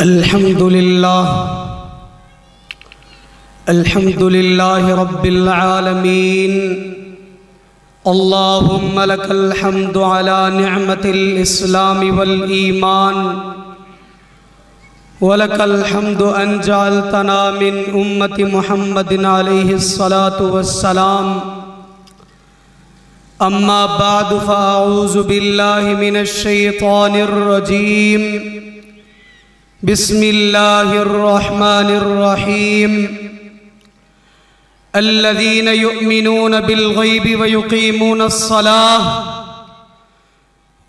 अल्हम्दुलिल्लाह रब्बिल आलमीन। अल्लाहुम्मा लकल हम्दु अला निअमतिल इस्लामी वल ईमान व लकल हम्दु अन जअलतना मिन उम्मति मुहम्मदिन अलैहिस्सलातु वस्सलाम। अम्मा बादु फ़अऊज़ु बिल्लाहि मिनश शैतानिर रजीम। बिस्मिल्लाहिर रहमानिर रहीम। अल्लज़ीन युमिनून बिल गैबि व युक़ीमूनस्सलाह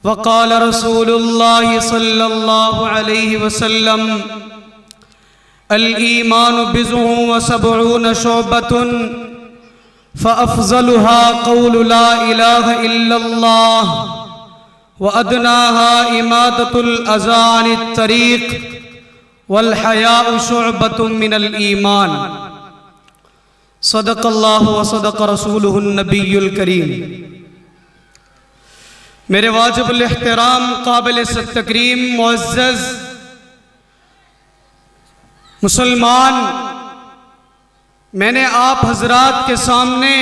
व क़ाल रसूलुल्लाहि सल्लल्लाहु अलैहि वसल्लम अल ईमानु बिज़्उन व सबऊन शुअबतुन फ़अफ़ज़लुहा क़ौलु ला इलाहा इल्लल्लाह व अदनाहा इमाततुल अज़ा अनित तरीक़ वल हयाउ शुअबतुम मिनल ईमान। सदक़ल्लाहु व सदक़ रसूलुहुन नबियुल करीम। मेरे वाजिबुल इहतराम काबिल तकरीम मुअज़्ज़ज़ मुसलमान, मैंने आप हजरात के सामने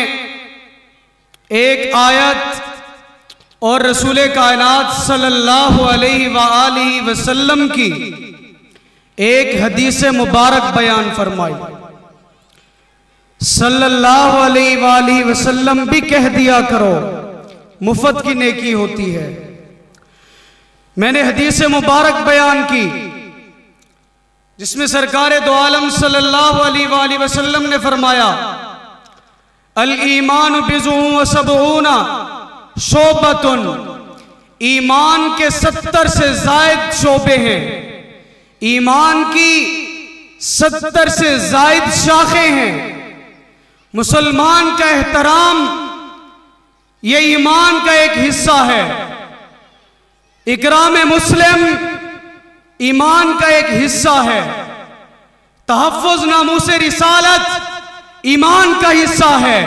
एक आयत और रसूल कायनात सल्लल्लाहु अलैहि वालिहि वसल्लम की एक हदीस मुबारक बयान फरमाई। सल्लल्लाहु अलैहि वालिहि वसल्लम भी कह दिया करो, मुफ्त की नेकी होती है। मैंने हदीस मुबारक बयान की जिसमें सरकार दो आलम सल्लल्लाहु अलैहि वसल्लम ने फरमाया अल ईमान बिज़्उन व सबऊन शुअबतुन। ईमान के 70 से जायद शोबे हैं, ईमान की 70 से जायद शाखें हैं। मुसलमान का एहतराम ये ईमान का एक हिस्सा है। इकराम मुस्लिम ईमान का एक हिस्सा है। तहफ़्फ़ुज़ नामूसे रिसालत ईमान का हिस्सा है।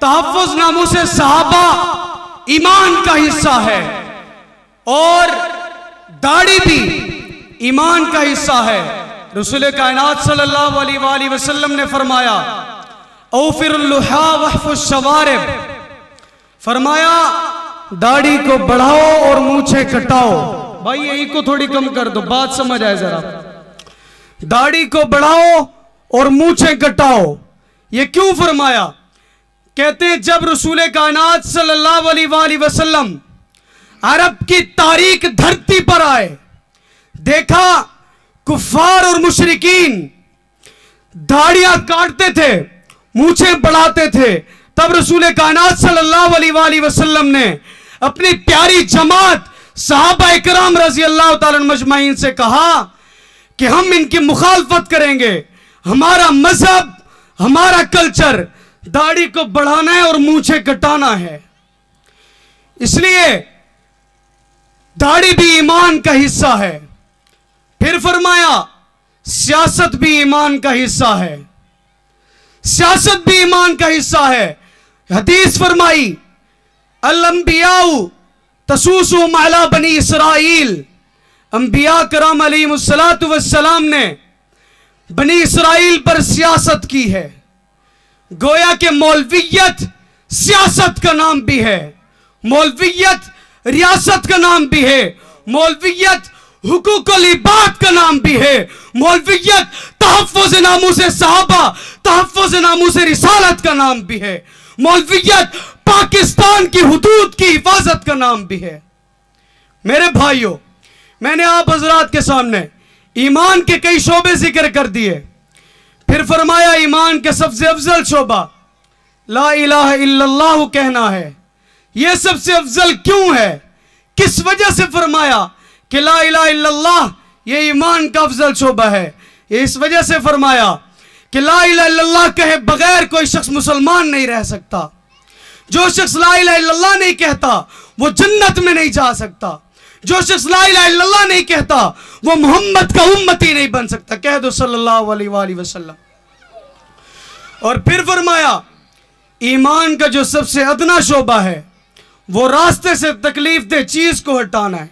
तहफ़्फ़ुज़ नामूसे सहाबा ईमान का हिस्सा है। और दाढ़ी भी ईमान का हिस्सा है। रसूल कायनात सल्लल्लाहु अलैहि वसल्लम ने फरमाया औफ़िरुल लुहा वहफ़ुश शवारिब। फरमाया दाढ़ी को बढ़ाओ और मूछें कटाओ। भाई यही को थोड़ी कम कर दो, बात समझ आए जरा। दाढ़ी को बढ़ाओ और मूछें कटाओ, ये क्यों फरमाया? कहते हैं जब रसूल कायनात सल्लल्लाहु अलैहि वसल्लम अरब की तारीख धरती पर आए, देखा कुफ्फार और मुशरिकीन दाढ़ियां काटते थे, मूछें बढ़ाते थे, तब रसूल कायनात सल्लल्लाहु अलैहि वसल्लम ने अपनी प्यारी जमात सहाबा इकराम रज़ी अल्लाह ताला मजमाइन से कहा कि हम इनकी मुखालफत करेंगे। हमारा मजहब, हमारा कल्चर दाढ़ी को बढ़ाना है और मूछें कटाना है। इसलिए दाढ़ी भी ईमान का हिस्सा है। फिर फरमाया सियासत भी ईमान का हिस्सा है। सियासत भी ईमान का हिस्सा है। हदीस फरमाई अल अंबियाउ तसूसुहुम अला बनी इसराइल। अंबिया करम अलैहिमुस्सलातु वस्सलाम ने बनी इसराइल पर सियासत की है। गोया के मौलवियत सियासत का नाम भी है, मौलवियत रियासत का नाम भी है, मौलवियत हुकूकुल इबाद का नाम भी है, मौलवियत तहफ़्फ़ुज़ नामूसे सहाबा, तहफ़्फ़ुज़ नामूसे रिसालत का नाम भी है, मौलवियत पाकिस्तान की हुदूद की हिफाजत का नाम भी है। मेरे भाइयों, मैंने आप हजरात के सामने ईमान के कई शोबे जिक्र कर दिए। फिर फरमाया ईमान के सबसे अफजल शोबा ला इलाहा इल्लल्लाह कहना है। यह सबसे अफजल क्यों है, किस वजह से फरमाया कि ला इलाहा इल्लल्लाह ये ईमान का अफजल शोबा है? इस वजह से फरमाया कि ला इलाहा इल्लल्लाह कहे बगैर कोई शख्स मुसलमान नहीं रह सकता। जो शख्स ला इलाहा इल्लल्लाह नहीं कहता वो जन्नत में नहीं जा सकता। जो शख्स ला इलाहा इल्लल्लाह नहीं कहता वो मोहम्मद का उम्मती नहीं बन सकता। कह दो सल्लल्लाहु अलैहि वसल्लम। और फिर फरमाया ईमान का जो सबसे अदना शोबा है वो रास्ते से तकलीफ दे चीज को हटाना है।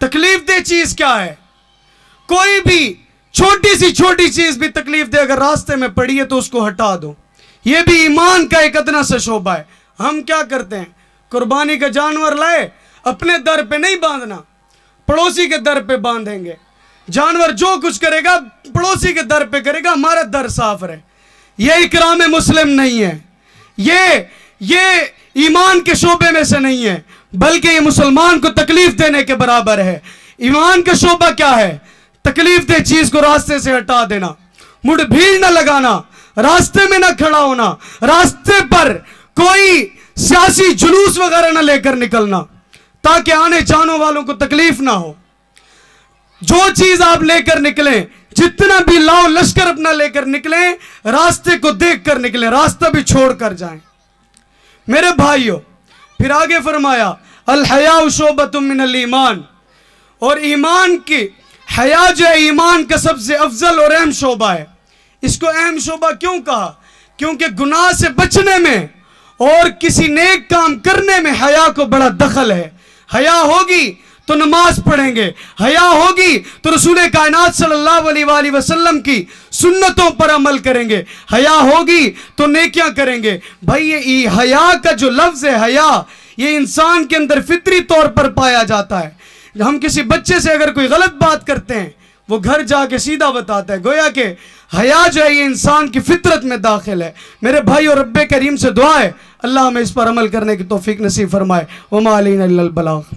तकलीफ दे चीज क्या है? कोई भी छोटी चीज भी तकलीफ दे, अगर रास्ते में पड़ी है तो उसको हटा दो। यह भी ईमान का एक अदना सा शोबा है। हम क्या करते हैं, कुर्बानी का जानवर लाए, अपने दर पे नहीं बांधना, पड़ोसी के दर पे बांधेंगे। जानवर जो कुछ करेगा पड़ोसी के दर पे करेगा, हमारा दर साफ रहे। यह इकराम मुस्लिम नहीं है, ये ईमान के शोबे में से नहीं है, बल्कि ये मुसलमान को तकलीफ देने के बराबर है। ईमान का शोबा क्या है? तकलीफ दे चीज को रास्ते से हटा देना, मुड़ भीड़ न लगाना, रास्ते में न खड़ा होना, रास्ते पर कोई सियासी जुलूस वगैरह न लेकर निकलना, ताकि आने जाने वालों को तकलीफ ना हो। जो चीज आप लेकर निकलें, जितना भी लाओ लश्कर अपना लेकर निकलें, रास्ते को देखकर निकलें, रास्ता भी छोड़कर जाएं। मेरे भाइयों, फिर आगे फरमाया अल हया शोबतुम मिनल ईमान, और ईमान की हया जो है ईमान का सबसे अफजल और अहम शोबा है। इसको अहम शोबा क्यों कहा? क्योंकि गुनाह से बचने में और किसी नेक काम करने में हया को बड़ा दखल है। हया होगी तो नमाज पढ़ेंगे, हया होगी तो रसूल कायनात सल्लल्लाहु अलैहि वसल्लम की सुन्नतों पर अमल करेंगे, हया होगी तो नेकियां करेंगे। भाई ये हया का जो लफ्ज है हया, ये इंसान के अंदर फितरी तौर पर पाया जाता है। हम किसी बच्चे से अगर कोई गलत बात करते हैं, वो घर जाके सीधा बताता है, गोया कि हया जो है ये इंसान की फितरत में दाखिल है। मेरे भाई और रब्बे करीम से दुआ है अल्लाह हमें इस पर अमल करने की तौफीक नसीब फरमाए। वमा अलैना इल्लल बलाग।